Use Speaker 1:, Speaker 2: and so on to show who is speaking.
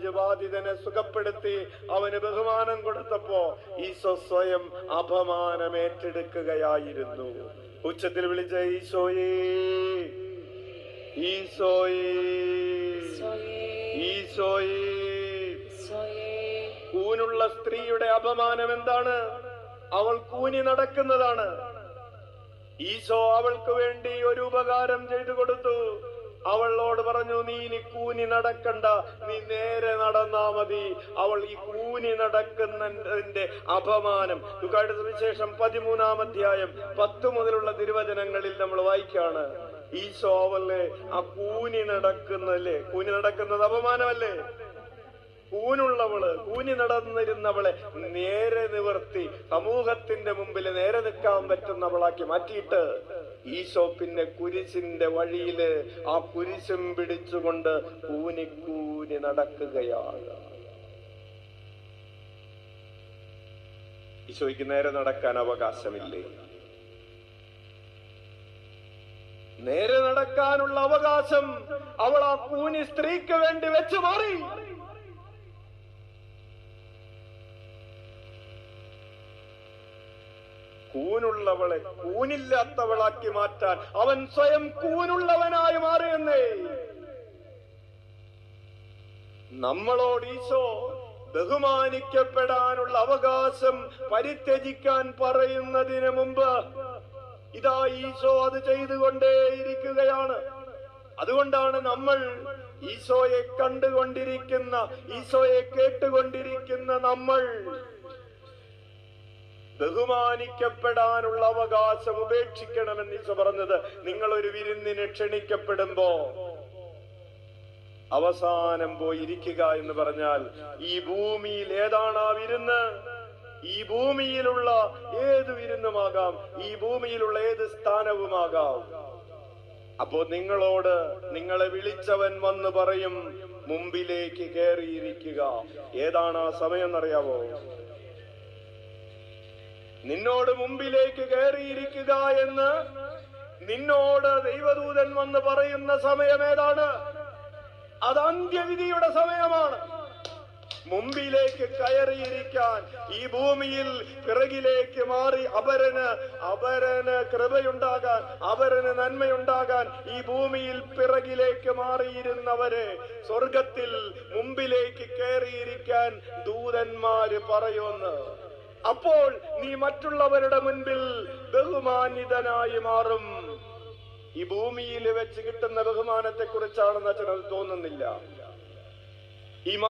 Speaker 1: നഞ്ചുബാധിതനെ സുഖപ്പെടുത്തി അവന് ബഹുമാനം കൊടുത്തപ്പോ ഈശോ സ്വയം അപമാനം ഏറ്റെടുക്കുകയായിരുന്നു. ഉച്ചത്തിൽ വിളിച്ച ഈശോയേ, ഈശോയേ, ഈശോയേ. കൂനുള്ള സ്ത്രീയുടെ അപമാനം എന്താണ്? അവൾ കൂനി നടക്കുന്നതാണ്. ഈശോ അവൾക്ക് വേണ്ടി ഒരു ഉപകാരം ചെയ്തു കൊടുത്തു. അവളോട് പറഞ്ഞു, നീ ഇനി കൂനി നടക്കണ്ട, നീ നേരെ നടന്നാ മതി. അവൾ ഈ കൂനി നടക്കുന്നതിന്റെ അപമാനം ലൂക്കായുടെ സുവിശേഷം 13-ാം അധ്യായം 10 മുതലുള്ള തിരുവചനങ്ങളിൽ നമ്മൾ വായിക്കാണ്. ഈശോ അവളെ ആ കൂനി നടക്കുന്നത് അപമാനമല്ലേ? കൂനി നടന്നിരുന്നവളെ നേരെ നിവർത്തി സമൂഹത്തിന്റെ മുമ്പിൽ നേരെ നിൽക്കാൻ പറ്റുന്നവളാക്കി മാറ്റിയിട്ട് ഈശോ പിന്നെ കുരിശിന്റെ വഴിയില് ആ കുരിശും പിടിച്ചുകൊണ്ട് കൂനി നടക്കുകയാണ്. ഈശോയ്ക്ക് നേരെ നടക്കാൻ അവകാശമില്ലേ? നേരെ നടക്കാനുള്ള അവകാശം അവൾ ആ കൂനി സ്ത്രീക്ക് വേണ്ടി വെച്ചു മാറി. കൂനുള്ളവളെ കൂനില്ലാത്തവളാക്കി മാറ്റാൻ അവൻ സ്വയം കൂനുള്ളവനായി മാറിയെന്നേ. നമ്മളോട് ഈശോ ബഹുമാനിക്കപ്പെടാനുള്ള അവകാശം പരിത്യജിക്കാൻ പറയുന്നതിന് മുമ്പ് ഇതാ ഈശോ അത് ചെയ്തുകൊണ്ടേയിരിക്കുകയാണ്. അതുകൊണ്ടാണ് നമ്മൾ ഈശോയെ കണ്ടുകൊണ്ടിരിക്കുന്ന, ഈശോയെ കേട്ടുകൊണ്ടിരിക്കുന്ന നമ്മൾ ബഹുമാനിക്കപ്പെടാനുള്ള അവകാശം ഉപേക്ഷിക്കണമെന്ന് ഈശോ പറഞ്ഞത്. നിങ്ങൾ ഒരു വിരുന്നിന് ക്ഷണിക്കപ്പെടുമ്പോ അവസാനം പോയിരിക്കുക എന്ന് പറഞ്ഞാൽ ഈ ഭൂമിയിൽ ഏതാണ് ആ വിരുന്ന്? ഈ ഭൂമിയിലുള്ള ഏത് വിരുന്നുമാകാം, ഈ ഭൂമിയിലുള്ള ഏത് സ്ഥാനവുമാകാം. അപ്പോ നിങ്ങളോട് നിങ്ങളെ വിളിച്ചവൻ വന്ന് പറയും, മുമ്പിലേക്ക് കയറിയിരിക്കുക. ഏതാണ് ആ സമയം എന്നറിയാവോ? നിന്നോട് മുമ്പിലേക്ക് കയറിയിരിക്കുക എന്ന് നിന്നോട് ദൈവദൂതൻ വന്ന് പറയുന്ന സമയം ഏതാണ്? അത് അന്ത്യവിധിയുടെ സമയമാണ്. മുമ്പിലേക്ക് കയറിയിരിക്കാൻ, ഈ ഭൂമിയിൽ പിറകിലേക്ക് മാറി അപരന് കൃപയുണ്ടാകാൻ, അപരന് നന്മയുണ്ടാകാൻ ഈ ഭൂമിയിൽ പിറകിലേക്ക് മാറിയിരുന്നവരെ സ്വർഗത്തിൽ മുമ്പിലേക്ക് കയറിയിരിക്കാൻ ദൂതന്മാര് പറയുമെന്ന്. അപ്പോൾ നീ മറ്റുള്ളവരുടെ മുൻപിൽ ബഹുമാനിതനായി മാറും. ഈ ഭൂമിയിൽ വെച്ച് കിട്ടുന്ന ബഹുമാനത്തെ കുറിച്ചാണെന്ന് അച്ഛനത് തോന്നുന്നില്ല. ഈ